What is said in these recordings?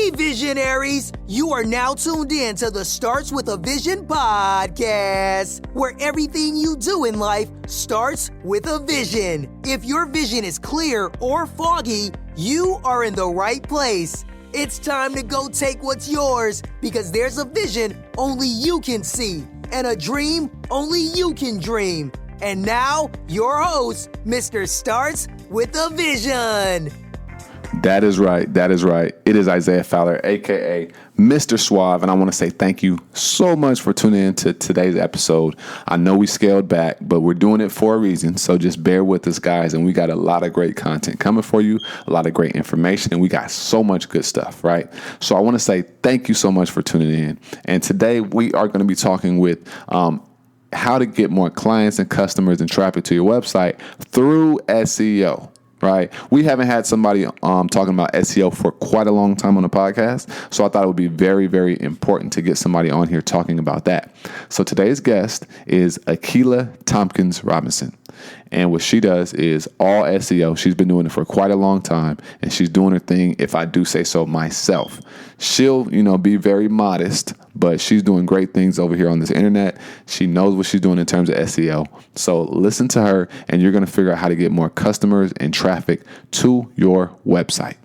Hey, visionaries! You are now tuned in to the Starts with a Vision podcast, where everything you do in life starts with a vision. If your vision is clear or foggy, you are in the right place. It's time to go take what's yours, because there's a vision only you can see, and a dream only you can dream. And now, your host, Mr. Starts with a Vision. That is right. That is right. It is Isaiah Fowler, a.k.a. Mr. SWAV, and I want to say thank you so much for tuning in to today's episode. I know we scaled back, but we're doing it for a reason, so just bear with us, guys, and we got a lot of great content coming for you, a lot of great information, and we got so much good stuff, right? So I want to say thank you so much for tuning in, and today we are going to be talking with how to get more clients and customers and traffic to your website through SEO. Right. We haven't had somebody talking about SEO for quite a long time on the podcast. So I thought it would be very, very important to get somebody on here talking about that. So today's guest is Akilah Thompkins-Robinson. And what she does is all SEO. She's been doing it for quite a long time, and she's doing her thing, if I do say so myself. She'll, be very modest, but she's doing great things over here on this internet. She knows what she's doing in terms of SEO. So listen to her, and you're going to figure out how to get more customers and traffic to your website.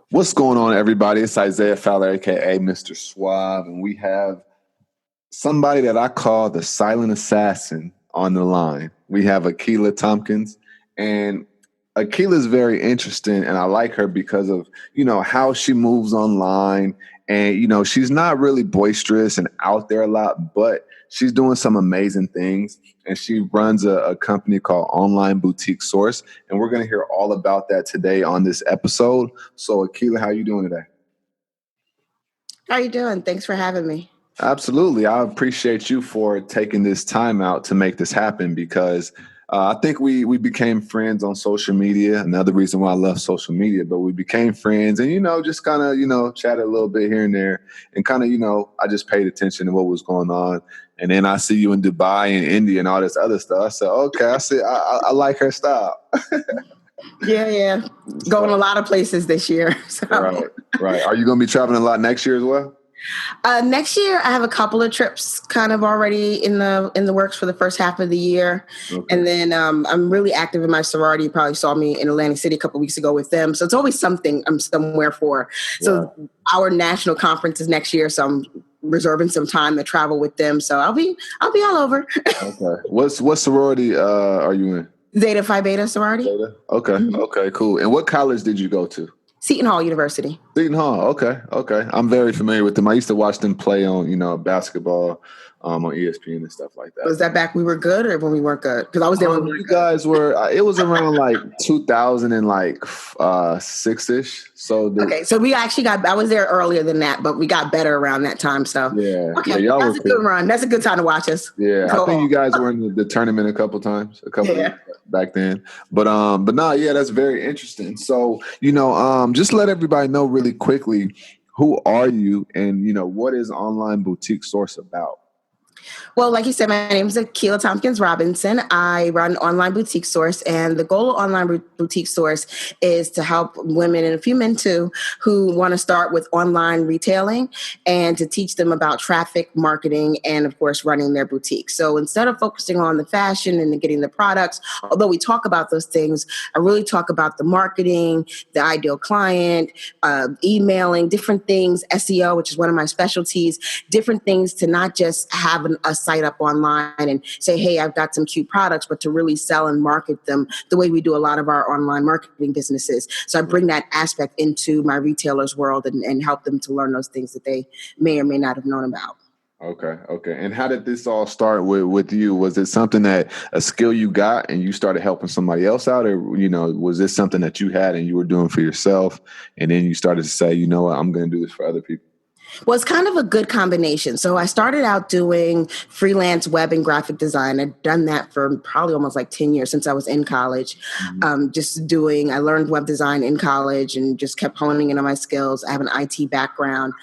What's going on, everybody? It's Isaiah Fowler, a.k.a. Mr. SWAV, and we have somebody that I call the silent assassin on the line. We have Akilah Thompkins, and Akilah is very interesting, and I like her because of, how she moves online, and, she's not really boisterous and out there a lot, but she's doing some amazing things, and she runs a company called Online Boutique Source, and we're going to hear all about that today on this episode. So, Akilah, how are you doing today? How are you doing? Thanks for having me. Absolutely. I appreciate you for taking this time out to make this happen, because I think we became friends on social media. Another reason why I love social media, but we became friends and, just kind of, chatted a little bit here and there, and kind of, I just paid attention to what was going on. And then I see you in Dubai and India and all this other stuff. I said, okay, I like her style. Yeah. Going a lot of places this year. So. Right. Are you going to be traveling a lot next year as well? Next year, I have a couple of trips kind of already in the works for the first half of the year. Okay. And then I'm really active in my sorority. You probably saw me in Atlantic City a couple of weeks ago with them. So it's always something I'm somewhere for. So our national conference is next year. So I'm reserving some time to travel with them. So I'll be all over. Okay. What sorority are you in? Zeta Phi Beta sorority. Zeta? Okay. Mm-hmm. Okay, cool. And what college did you go to? Seton Hall University. Seton Hall. Okay. I'm very familiar with them. I used to watch them play on, basketball on ESPN and stuff like that. Was that back we were good or when we weren't good? Because I was there when we were good. Guys were. It was around like 2006-ish. So we actually I was there earlier than that, but we got better around that time. So okay, y'all that's a good run. That's a good time to watch us. Yeah, I think you guys were in the tournament a couple times, years back then. But that's very interesting. So just let everybody know really quickly, who are you, and what is Online Boutique Source about? Well, like you said, my name is Akilah Thompkins-Robinson. I run Online Boutique Source, and the goal of Online Boutique Source is to help women, and a few men too, who want to start with online retailing, and to teach them about traffic, marketing, and of course, running their boutique. So instead of focusing on the fashion and getting the products, although we talk about those things, I really talk about the marketing, the ideal client, emailing, different things, SEO, which is one of my specialties, different things to not just have a site up online and say, hey, I've got some cute products, but to really sell and market them the way we do a lot of our online marketing businesses. So I bring that aspect into my retailers' world and help them to learn those things that they may or may not have known about. Okay. And how did this all start with you? Was it something a skill you got and you started helping somebody else out, or, was this something that you had and you were doing for yourself, and then you started to say, I'm going to do this for other people? Well, it's kind of a good combination. So I started out doing freelance web and graphic design. I'd done that for probably almost like 10 years since I was in college. I learned web design in college and just kept honing in on my skills. I have an IT background.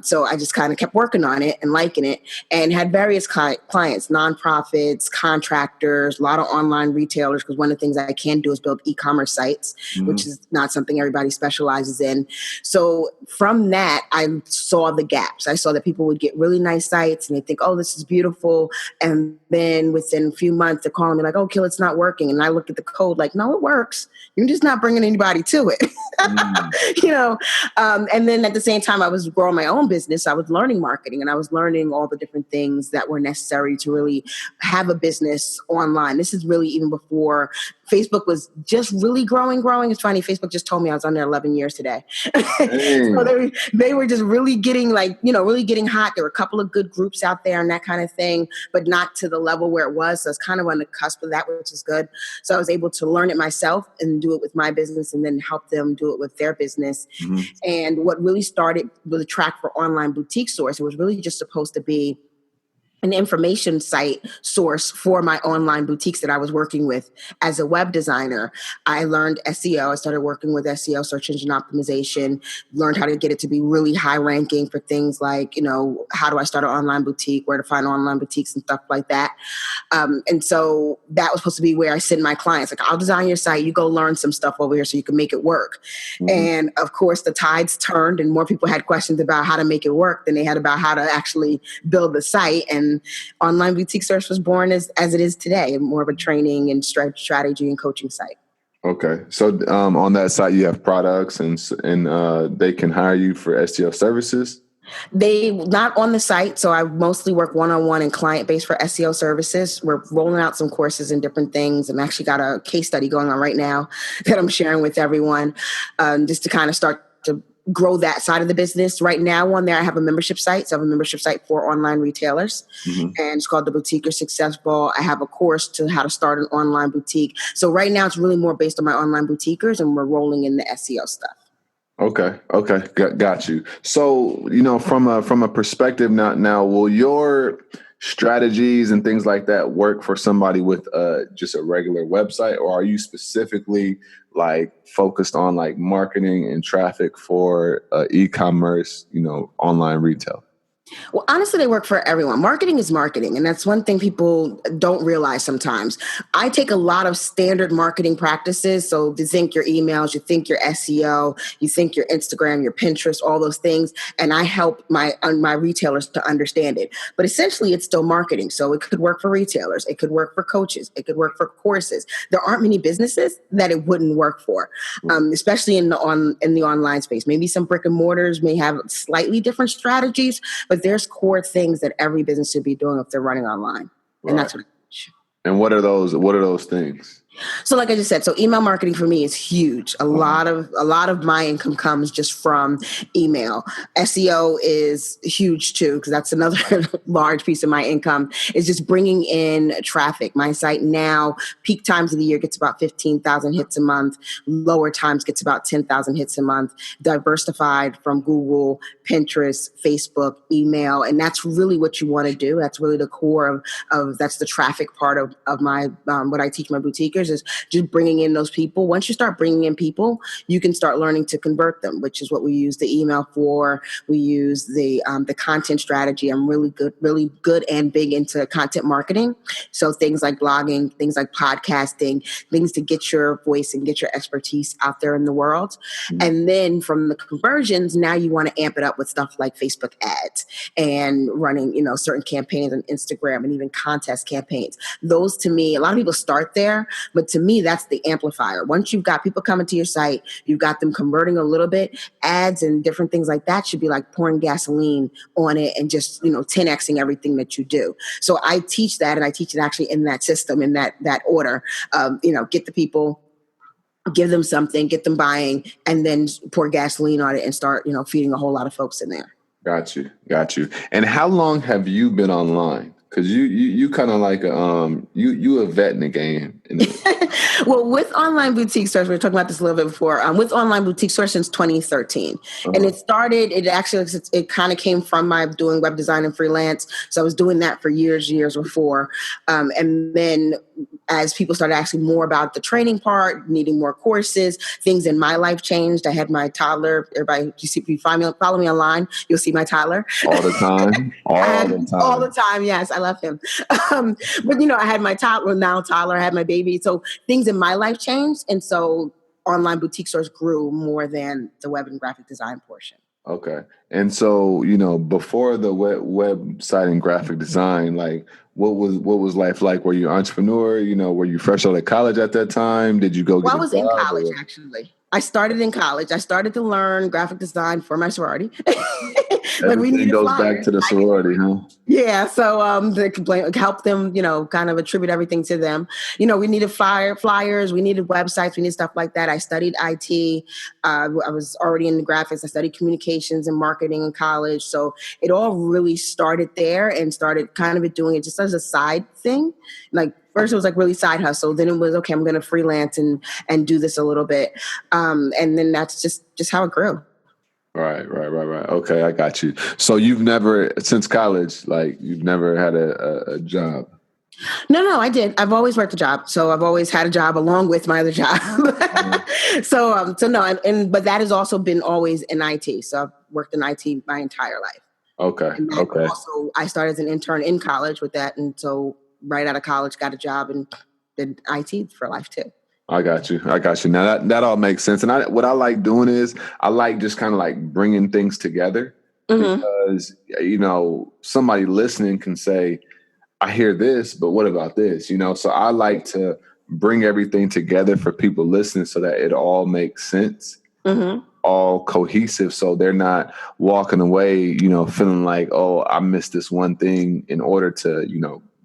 So I just kind of kept working on it and liking it, and had various clients, nonprofits, contractors, a lot of online retailers, because one of the things I can do is build e-commerce sites, which is not something everybody specializes in. So from that, I saw the gaps. I saw that people would get really nice sites and they think, oh, this is beautiful. And then within a few months, they're calling me like, oh, Kill, it's not working. And I look at the code like, no, it works. You're just not bringing anybody to it. And then at the same time, I was growing my own business. I was learning marketing, and I was learning all the different things that were necessary to really have a business online. This is really even before Facebook was just really growing. It's funny. Facebook just told me I was on there 11 years today. So they were just really getting really getting hot. There were a couple of good groups out there and that kind of thing, but not to the level where it was. So it's kind of on the cusp of that, which is good. So I was able to learn it myself and do it with my business, and then help them do it with their business. And what really started with a track for online boutique source, it was really just supposed to be an information site source for my online boutiques that I was working with as a web designer. I learned SEO. I started working with SEO, search engine optimization, learned how to get it to be really high ranking for things like, how do I start an online boutique, where to find online boutiques and stuff like that. And so that was supposed to be where I send my clients. Like, I'll design your site. You go learn some stuff over here so you can make it work. And of course, the tides turned and more people had questions about how to make it work than they had about how to actually build the site. And Online Boutique Source was born as it is today, more of a training and strategy and coaching site. Okay. So on that site, you have products and they can hire you for SEO services? They not on the site. So I mostly work one-on-one and client based for SEO services. We're rolling out some courses and different things. I'm actually got a case study going on right now that I'm sharing with everyone, just to kind of start to grow that side of the business. Right now on there, I have a membership site. So I have a membership site for online retailers, and it's called The Boutique You're Successful. I have a course to how to start an online boutique. So right now it's really more based on my online boutiquers, and we're rolling in the SEO stuff. Okay. Got you. So, from a perspective now, will your strategies and things like that work for somebody with just a regular website, or are you specifically focused on marketing and traffic for e-commerce, online retail? Well, honestly, they work for everyone. Marketing is marketing. And that's one thing people don't realize sometimes. I take a lot of standard marketing practices. So you think your emails, you think your SEO, you think your Instagram, your Pinterest, all those things. And I help my retailers to understand it. But essentially, it's still marketing. So it could work for retailers. It could work for coaches. It could work for courses. There aren't many businesses that it wouldn't work for, especially in the online space. Maybe some brick and mortars may have slightly different strategies, but there's core things that every business should be doing if they're running online. Right. And that's what. And what are those things? So like I just said, so email marketing for me is huge. A lot of my income comes just from email. SEO is huge too, because that's another large piece of my income, is just bringing in traffic. My site now, peak times of the year, gets about 15,000 hits a month. Lower times gets about 10,000 hits a month. Diversified from Google, Pinterest, Facebook, email. And that's really what you want to do. That's really the core of that's the traffic part of my what I teach my boutiquers, is just bringing in those people. Once you start bringing in people, you can start learning to convert them, which is what we use the email for. We use the content strategy. I'm really good and big into content marketing. So things like blogging, things like podcasting, things to get your voice and get your expertise out there in the world. And then from the conversions, now you want to amp it up with stuff like Facebook ads and running, certain campaigns on Instagram and even contest campaigns. Those, to me, a lot of people start there, but to me, that's the amplifier. Once you've got people coming to your site, you've got them converting a little bit, ads and different things like that should be like pouring gasoline on it and just, 10xing everything that you do. So I teach that, and I teach it actually in that system, in that order. Get the people, give them something, get them buying, and then pour gasoline on it and start, feeding a whole lot of folks in there. Got you. And how long have you been online? Because you kind of like you a vet in the game, Well, with online boutique stores, we were talking about this a little bit before. With online boutique stores since 2013, and it started. It kind of came from my doing web design and freelance. So I was doing that for years before, and then as people started asking more about the training part, needing more courses, things in my life changed. I had my toddler. Everybody, if you follow me online, you'll see my toddler all the time. All the time. Yes, I love him. But I had my toddler, I had my baby. So things in my life changed. And so online boutique stores grew more than the web and graphic design portion. Okay. And so, before the website and graphic design, like what was life like? Were you an entrepreneur? Were you fresh out of college at that time? Did you go get I was in college, actually. I started in college. I started to learn graphic design for my sorority. Everything goes back to the sorority, huh? Yeah. So to help them, kind of attribute everything to them. We needed flyers, we needed websites, we needed stuff like that. I studied IT. I was already in the graphics. I studied communications and marketing in college. So it all really started there and started kind of doing it just as a side thing. Like first it was like really side hustle. Then it was, okay, I'm going to freelance and do this a little bit. And then that's just how it grew. Right. Okay, I got you. So you've never, since college, you've never had a job? No, I did. I've always worked a job. So I've always had a job along with my other job. So no, but that has also been always in IT. So I've worked in IT my entire life. Okay. Also, I started as an intern in college with that. And so right out of college, got a job and did IT for life too. I got you. Now that all makes sense. And what I like doing is I like just kind of like bringing things together because, somebody listening can say, I hear this, but what about this? So I like to bring everything together for people listening so that it all makes sense, all cohesive. So they're not walking away, feeling like, oh, I missed this one thing in order to,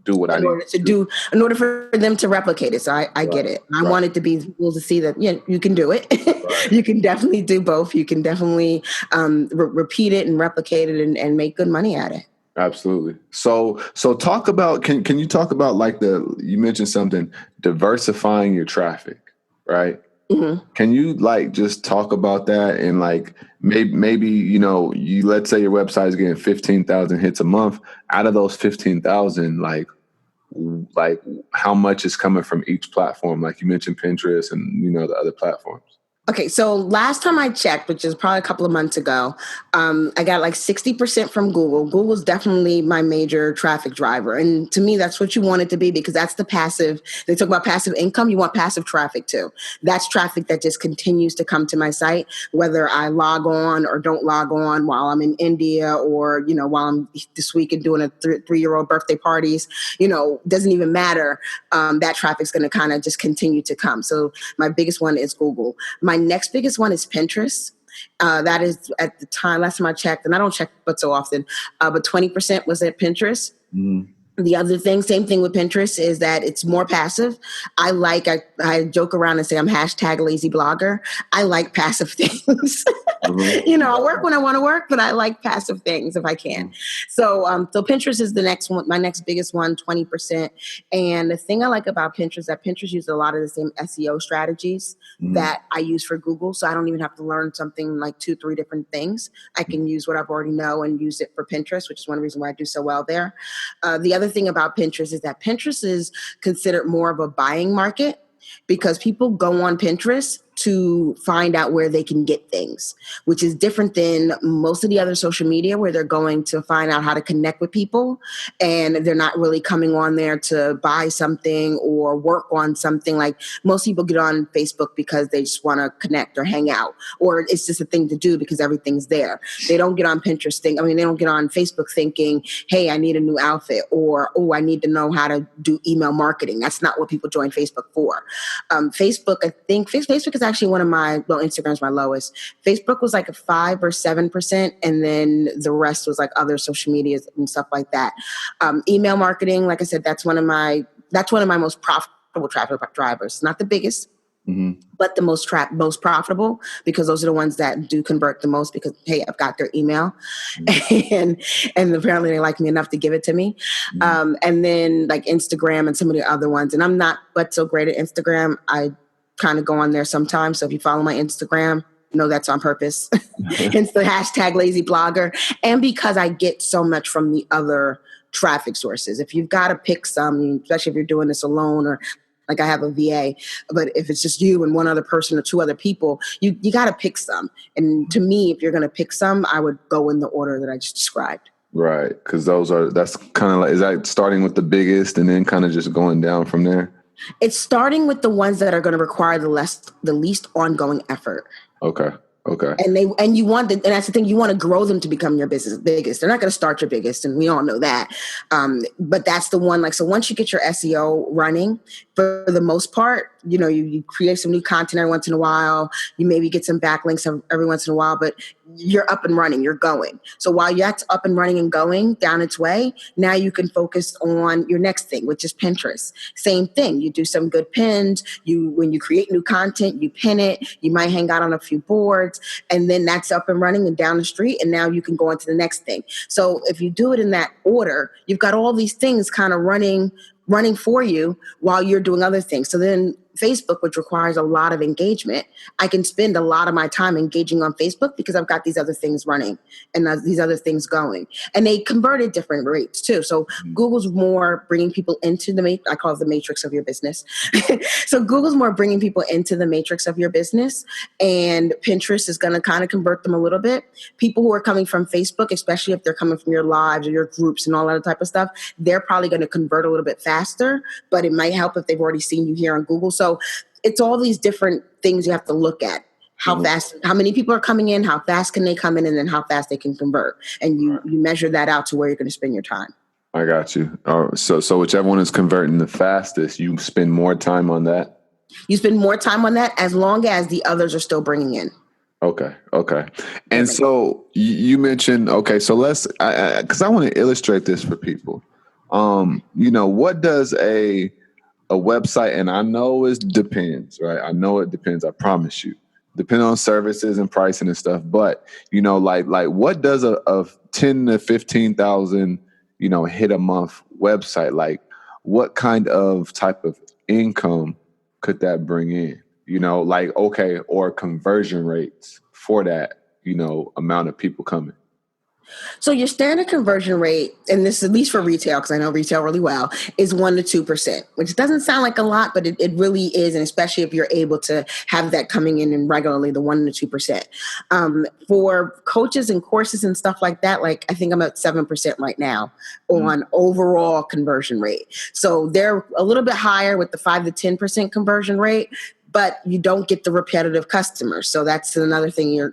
do what I need to do. In order for them to replicate it. So I get it. I want it to be able to see that, you can do it. Right. You can definitely do both. You can definitely repeat it and replicate it and make good money at it. Absolutely. So talk about, can you talk about you mentioned something, diversifying your traffic, right? Mm-hmm. Can you just talk about that and maybe you let's say your website is getting 15,000 hits a month. Out of those 15,000, how much is coming from each platform? Like you mentioned Pinterest and the other platforms. Okay, so last time I checked, which is probably a couple of months ago, I got 60% from Google. Google's definitely my major traffic driver. And to me, that's what you want it to be because that's the passive. They talk about passive income. You want passive traffic too. That's traffic that just continues to come to my site, whether I log on or don't log on while I'm in India or, while I'm this weekend doing a 3-year-old birthday parties, doesn't even matter. That traffic's going to kind of just continue to come. So my biggest one is Google. My next biggest one is Pinterest. That is at the time, last time I checked, and I don't check but so often, but 20% was at Pinterest. Mm. The other thing, same thing with Pinterest, is that it's more passive. I joke around and say I'm #lazy blogger. I like passive things. Mm-hmm. I work when I want to work, but I like passive things if I can. So Pinterest is the next one, my next biggest one, 20%. And the thing I like about Pinterest is that Pinterest uses a lot of the same SEO strategies that I use for Google. So I don't even have to learn something 2-3 different things. I can use what I've already know and use it for Pinterest, which is one reason why I do so well there. The other thing about Pinterest is that Pinterest is considered more of a buying market because people go on Pinterest to find out where they can get things, which is different than most of the other social media where they're going to find out how to connect with people and they're not really coming on there to buy something or work on something. Like most people get on Facebook because they just want to connect or hang out, or it's just a thing to do because everything's there. They don't get on Pinterest they don't get on Facebook thinking, hey, I need a new outfit, or, oh, I need to know how to do email marketing. That's not what people join Facebook for. Facebook, I think Facebook is actually one of Instagram's my lowest. Facebook was a 5 or 7%. And then the rest was other social medias and stuff like that. Email marketing, like I said, that's one of my most profitable traffic drivers. Not the biggest, but the most profitable, because those are the ones that do convert the most, because, hey, I've got their email and apparently they like me enough to give it to me. And then like Instagram and some of the other ones. And I'm not but so great at Instagram. I kind of go on there sometimes. So if you follow my Instagram, know that's on purpose. It's the hashtag lazy blogger. And because I get so much from the other traffic sources. If you've got to pick some, especially if you're doing this alone, or like I have a VA, but if it's just you and one other person or two other people, you got to pick some. And to me, if you're going to pick some, I would go in the order that I just described. Right. Because that's kind of like, is that starting with the biggest and then kind of just going down from there? It's starting with the ones that are going to require the least ongoing effort. Okay. And you want and that's the thing, you want to grow them to become your business biggest. They're not going to start your biggest, and we all know that. But that's the one, like, so once you get your SEO running, for the most part, you create some new content every once in a while. You maybe get some backlinks every once in a while, but you're up and running, you're going. So while that's up and running and going down its way, now you can focus on your next thing, which is Pinterest. Same thing. You do some good pins. When you create new content, you pin it. You might hang out on a few boards, and then that's up and running and down the street. And now you can go into the next thing. So if you do it in that order, you've got all these things kind of running for you while you're doing other things. So then Facebook, which requires a lot of engagement, I can spend a lot of my time engaging on Facebook because I've got these other things running and these other things going. And they convert at different rates too. So Google's more bringing people into I call it the matrix of your business. So Google's more bringing people into the matrix of your business, and Pinterest is going to kind of convert them a little bit. People who are coming from Facebook, especially if they're coming from your lives or your groups and all that type of stuff, they're probably going to convert a little bit faster, but it might help if they've already seen you here on Google. So it's all these different things you have to look at. How fast, how many people are coming in, how fast can they come in, and then how fast they can convert. And you measure that out to where you're going to spend your time. I got you. So whichever one is converting the fastest, you spend more time on that? You spend more time on that as long as the others are still bringing in. Okay. And so you mentioned, so let's, because I want to illustrate this for people. What does a website, and I know it depends, right? I know it depends. I promise you, depending on services and pricing and stuff. But like what does a 10 to 15,000 hit a month website, like what kind of type of income could that bring in? Or conversion rates for that amount of people coming. So your standard conversion rate, and this is at least for retail, because I know retail really well, is 1% to 2%, which doesn't sound like a lot, but it really is. And especially if you're able to have that coming in regularly, the 1% to 2%. For coaches and courses and stuff like that, like I think I'm at 7% right now on overall conversion rate. So they're a little bit higher with the 5 to 10% conversion rate, but you don't get the repetitive customers. So that's another thing. You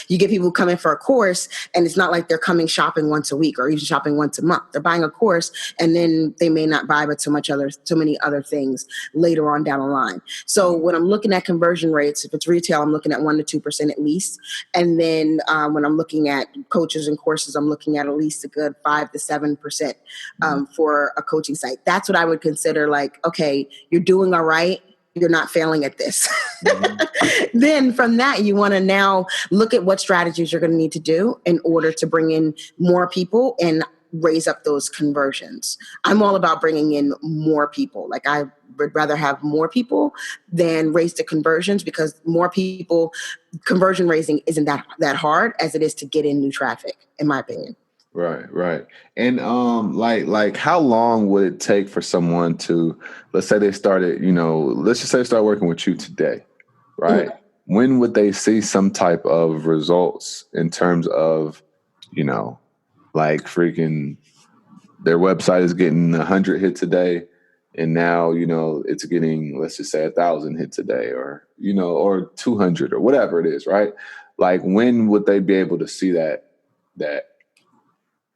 get people come in for a course, and it's not like they're coming shopping once a week or even shopping once a month. They're buying a course, and then they may not buy but so many other things later on down the line. So when I'm looking at conversion rates, if it's retail, I'm looking at 1% to 2% at least. And then when I'm looking at coaches and courses, I'm looking at least a good 5 to 7% for a coaching site. That's what I would consider like, okay, you're doing all right. You're not failing at this. Then from that, you want to now look at what strategies you're going to need to do in order to bring in more people and raise up those conversions. I'm all about bringing in more people. Like I would rather have more people than raise the conversions, because more people, conversion raising isn't that hard as it is to get in new traffic, in my opinion. Right. And like how long would it take for someone to, let's say they started, let's just say they start working with you today, right? Mm-hmm. When would they see some type of results in terms of, like freaking their website is getting 100 hits a day, and now, it's getting, let's just say 1,000 hits a day, or, or 200 or whatever it is, right? Like when would they be able to see that?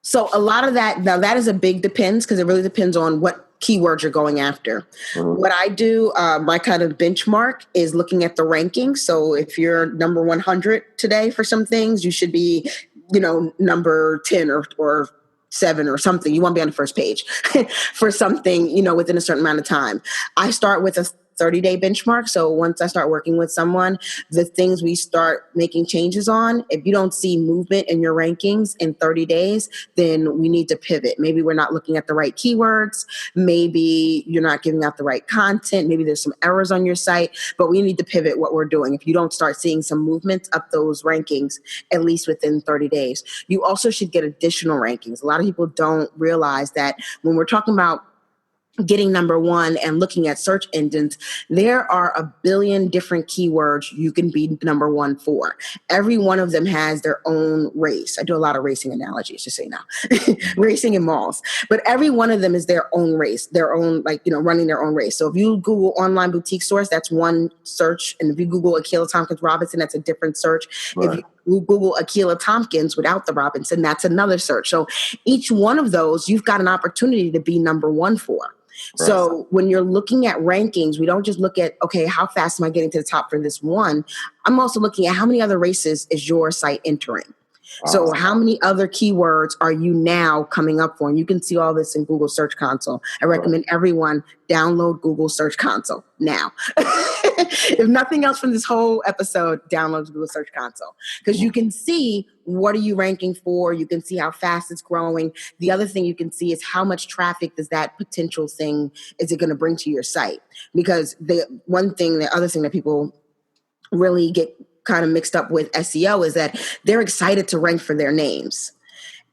So a lot of that, now that is a big depends, because it really depends on what keywords you're going after. Mm-hmm. What I do, my kind of benchmark is looking at the rankings. So if you're number 100 today for some things, you should be, number 10 or 7 or something. You want to be on the first page for something, within a certain amount of time. I start with 30-day benchmark. So once I start working with someone, the things we start making changes on, if you don't see movement in your rankings in 30 days, then we need to pivot. Maybe we're not looking at the right keywords. Maybe you're not giving out the right content. Maybe there's some errors on your site, but we need to pivot what we're doing if you don't start seeing some movement up those rankings, at least within 30 days. You also should get additional rankings. A lot of people don't realize that when we're talking about getting number one and looking at search engines, there are a billion different keywords you can be number one for. Every one of them has their own race. I do a lot of racing analogies, just so you know, racing in malls, but every one of them is their own race, their own, running their own race. So if you Google online boutique source, that's one search. And if you Google Akilah Thompkins-Robinson, that's a different search. Right. If you Google Akilah Thompkins without the Robinson, that's another search. So each one of those, you've got an opportunity to be number one for. Right. So when you're looking at rankings, we don't just look at, okay, how fast am I getting to the top for this one? I'm also looking at how many other races is your site entering. So how many other keywords are you now coming up for? And you can see all this in Google Search Console. I recommend everyone download Google Search Console now. If nothing else from this whole episode, download Google Search Console, because you can see what are you ranking for. You can see how fast it's growing. The other thing you can see is how much traffic does that potential thing is it going to bring to your site? Because the other thing that people really get kind of mixed up with SEO is that they're excited to rank for their names.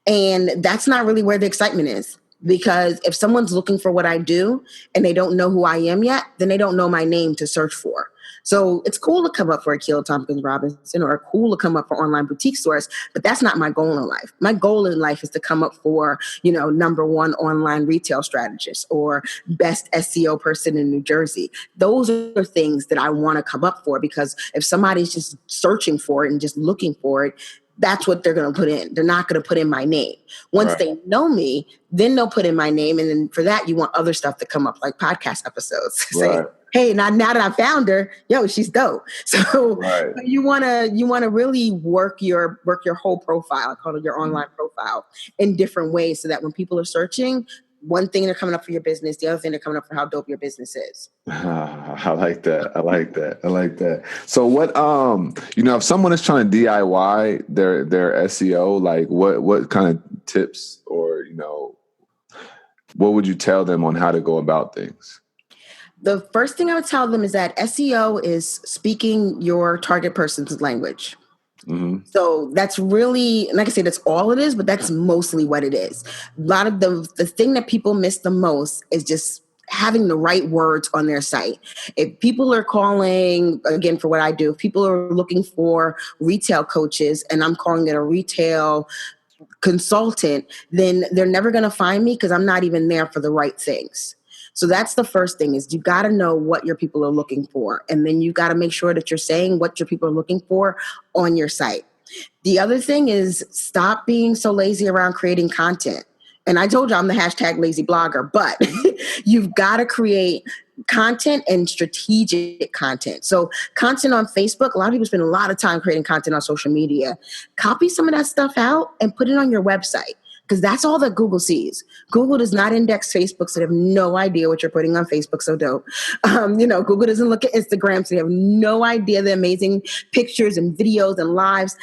And that's not really where the excitement is. Because if someone's looking for what I do and they don't know who I am yet, then they don't know my name to search for. So it's cool to come up for Akilah Thompkins-Robinson or cool to come up for Online Boutique Source, but that's not my goal in life. My goal in life is to come up for, number one online retail strategist or best SEO person in New Jersey. Those are things that I want to come up for, because if somebody's just searching for it and just looking for it, that's what they're going to put in. They're not going to put in my name. Once they know me, then they'll put in my name. And then for that, you want other stuff to come up, like podcast episodes. Say, hey, now that I found her, she's dope. So you want to really work your whole profile, I call it your online profile, in different ways, so that when people are searching, one thing they're coming up for your business, the other thing they're coming up for how dope your business is. I like that. So what, if someone is trying to DIY their SEO, like what kind of tips or, what would you tell them on how to go about things? The first thing I would tell them is that SEO is speaking your target person's language. Mm-hmm. So that's really, like I said, that's all it is, but that's mostly what it is. A lot of the thing that people miss the most is just having the right words on their site. If people are calling, again, for what I do, if people are looking for retail coaches and I'm calling it a retail consultant, then they're never going to find me, because I'm not even there for the right things. So that's the first thing, is you got to know what your people are looking for. And then you got to make sure that you're saying what your people are looking for on your site. The other thing is, stop being so lazy around creating content. And I told you I'm the hashtag lazy blogger, but you've got to create content and strategic content. So content on Facebook, a lot of people spend a lot of time creating content on social media. Copy some of that stuff out and put it on your website, because that's all that Google sees. Google does not index Facebook, so they have no idea what you're putting on Facebook. So dope. Google doesn't look at Instagram, so they have no idea the amazing pictures and videos and lives.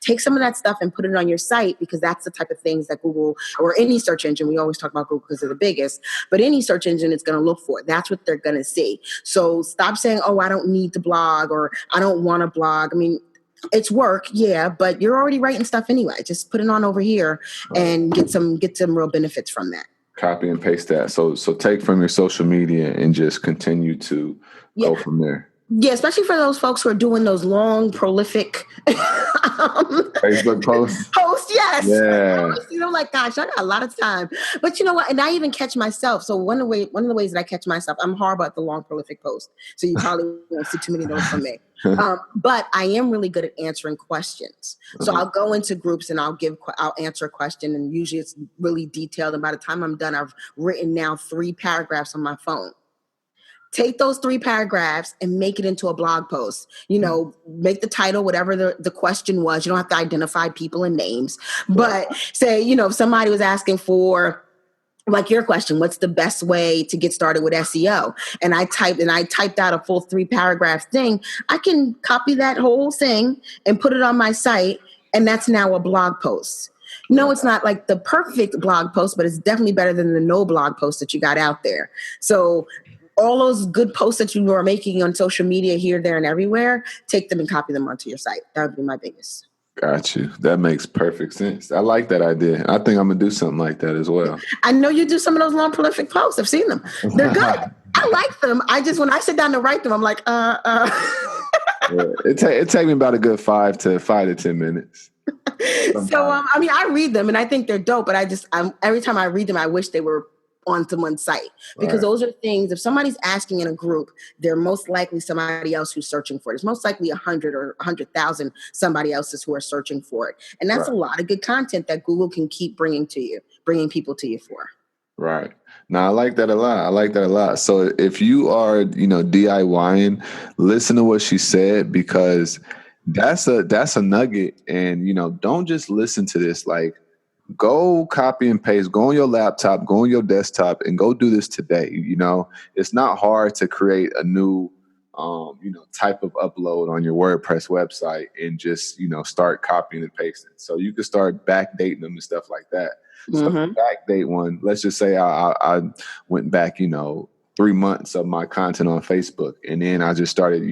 Take some of that stuff and put it on your site, because that's the type of things that Google, or any search engine, we always talk about Google because they're the biggest, but any search engine is going to look for. That's what they're going to see. So stop saying, oh, I don't need to blog, or I don't want to blog. I mean, it's work, yeah, but you're already writing stuff anyway. Just put it on over here and get some real benefits from that. Copy and paste that. So take from your social media and just continue to go from there. Yeah, especially for those folks who are doing those long, prolific Facebook posts. Yes. Yeah. I'm like, gosh, I got a lot of time. But you know what? And I even catch myself. So one of the ways that I catch myself, I'm horrible at the long, prolific post. So you probably won't see too many of those from me. But I am really good at answering questions. So I'll go into groups and I'll answer a question, and usually it's really detailed. And by the time I'm done, I've written now 3 paragraphs on my phone. Take those 3 paragraphs and make it into a blog post. Make the title whatever the question was. You don't have to identify people and names, but say, if somebody was asking for like your question, what's the best way to get started with SEO? And I typed out a full 3-paragraph thing. I can copy that whole thing and put it on my site, and that's now a blog post. No, it's not like the perfect blog post, but it's definitely better than the no blog post that you got out there. So all those good posts that you are making on social media here, there, and everywhere, take them and copy them onto your site. That would be my biggest. Got you. That makes perfect sense. I like that idea. I think I'm going to do something like that as well. I know you do some of those long prolific posts. I've seen them. They're good. I like them. When I sit down to write them, I'm like, Yeah, it take me about a good 5 to 10 minutes. So, I read them and I think they're dope, but every time I read them, I wish they were on someone's site, because those are things, if somebody's asking in a group, they're most likely somebody else who's searching for it. It's most likely 100 or 100,000 somebody else's who are searching for it. And that's a lot of good content that Google can keep bringing people to you for. Right. Now, I like that a lot. So if you are, DIYing, listen to what she said, because that's a nugget. And, don't just listen to this. Like, go copy and paste, go on your laptop, go on your desktop, and go do this today. It's not hard to create a new, type of upload on your WordPress website and just, start copying and pasting. So you can start backdating them and stuff like that. So backdate one, let's just say I went back, 3 months of my content on Facebook, and then I just started,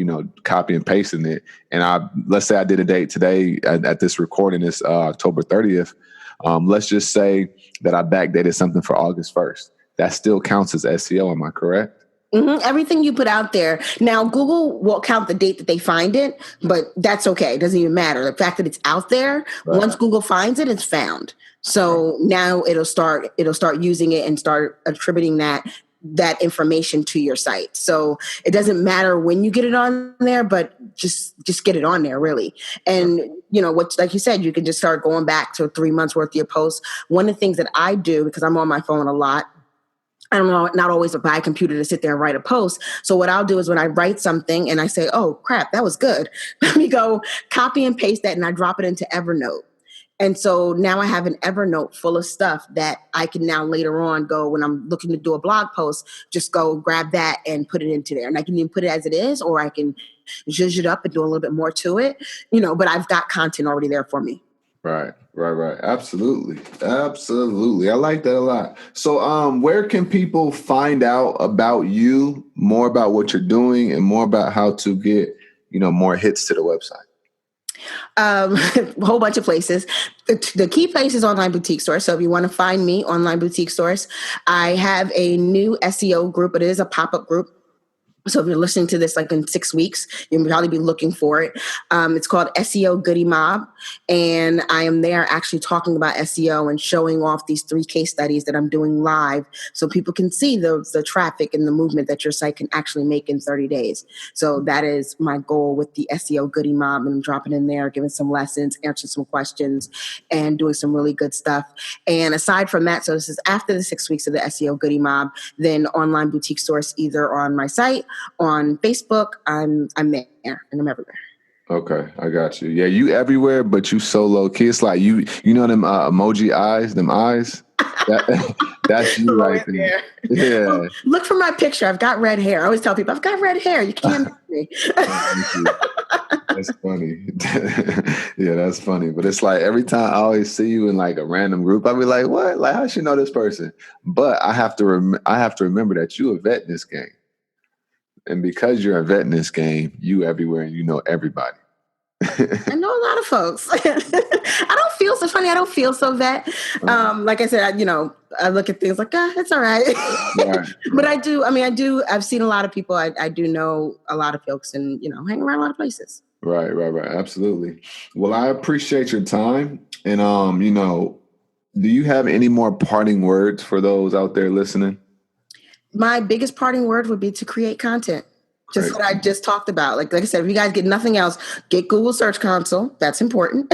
copy and pasting it. And let's say I did a date today at this recording, is October 30th. Let's just say that I backdated something for August 1st. That still counts as SEO. Am I correct? Mm-hmm. Everything you put out there. Now, Google will count the date that they find it, but that's okay. It doesn't even matter. The fact that it's out there, once Google finds it, it's found. So now it'll start using it and start attributing that information to your site. So it doesn't matter when you get it on there, but just get it on there, really. And like you said, you can just start going back to 3 months worth of your posts. One of the things that I do, because I'm on my phone a lot, I don't know, not always buy a computer to sit there and write a post. So what I'll do is when I write something and I say, oh crap, that was good, let me go copy and paste that and I drop it into Evernote. And so now I have an Evernote full of stuff that I can now later on go, when I'm looking to do a blog post, just go grab that and put it into there. And I can even put it as it is, or I can zhuzh it up and do a little bit more to it, but I've got content already there for me. Right. Absolutely. I like that a lot. So where can people find out about you, more about what you're doing, and more about how to get, more hits to the website? A whole bunch of places. The key place is Online Boutique Source. So if you want to find me, Online Boutique Source, I have a new SEO group. It is a pop-up group. So if you're listening to this like in 6 weeks, you'll probably be looking for it. It's called SEOgoodiemob. And I am there actually talking about SEO and showing off these 3 case studies that I'm doing live so people can see the traffic and the movement that your site can actually make in 30 days. So that is my goal with the SEO Goodie Mob. And I'm dropping in there, giving some lessons, answering some questions, and doing some really good stuff. And aside from that, so this is after the 6 weeks of the SEO Goodie Mob, then Online Boutique Source, either on my site, on Facebook, I'm there and I'm everywhere. Okay, I got you. Yeah, you everywhere, but you so low key. It's like you know them emoji eyes, them eyes. That's you right there. Yeah. Well, look for my picture. I've got red hair. I always tell people I've got red hair. You can't miss me. That's funny. Yeah, that's funny. But it's like every time I always see you in like a random group, I'll be like, "What? Like, how should you know this person?" But I have to remember that you a vet in this game. And because you're a vet in this game, you everywhere and you know everybody. I know a lot of folks. I don't feel so funny. I don't feel so vet. Like I said, I look at things like, it's all right. Right. But I do. I've seen a lot of people. I do know a lot of folks and, hang around a lot of places. Right. Absolutely. Well, I appreciate your time. And, do you have any more parting words for those out there listening? My biggest parting word would be to create content. Just what I just talked about. Like I said, if you guys get nothing else, get Google Search Console. That's important.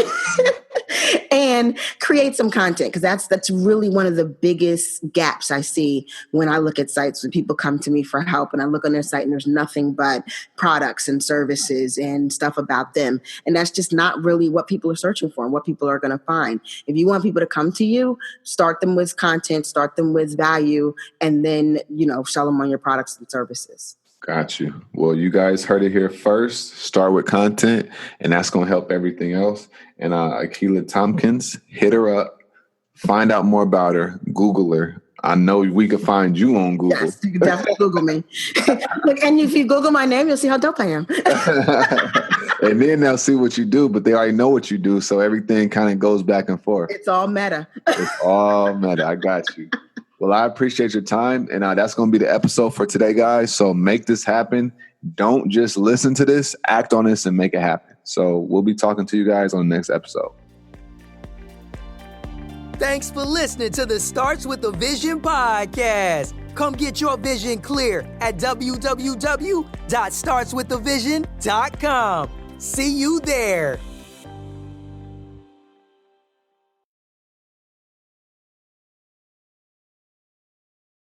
and create some content, because that's really one of the biggest gaps I see when I look at sites when people come to me for help and I look on their site and there's nothing but products and services and stuff about them. And that's just not really what people are searching for and what people are going to find. If you want people to come to you, start them with content, start them with value, and then, sell them on your products and services. Got you. Well, you guys heard it here first. Start with content, and that's going to help everything else. And Akilah Thompkins, hit her up, find out more about her, Google her. I know we can find you on Google. Yes, you can definitely Google me. Look, and if you Google my name, you'll see how dope I am. And then they'll see what you do, but they already know what you do, so everything kind of goes back and forth. It's all meta. It's all meta. I got you. Well, I appreciate your time, and that's going to be the episode for today, guys. So make this happen. Don't just listen to this, act on this, and make it happen. So we'll be talking to you guys on the next episode. Thanks for listening to the Starts With a Vision podcast. Come get your vision clear at www.startswithavision.com. See you there.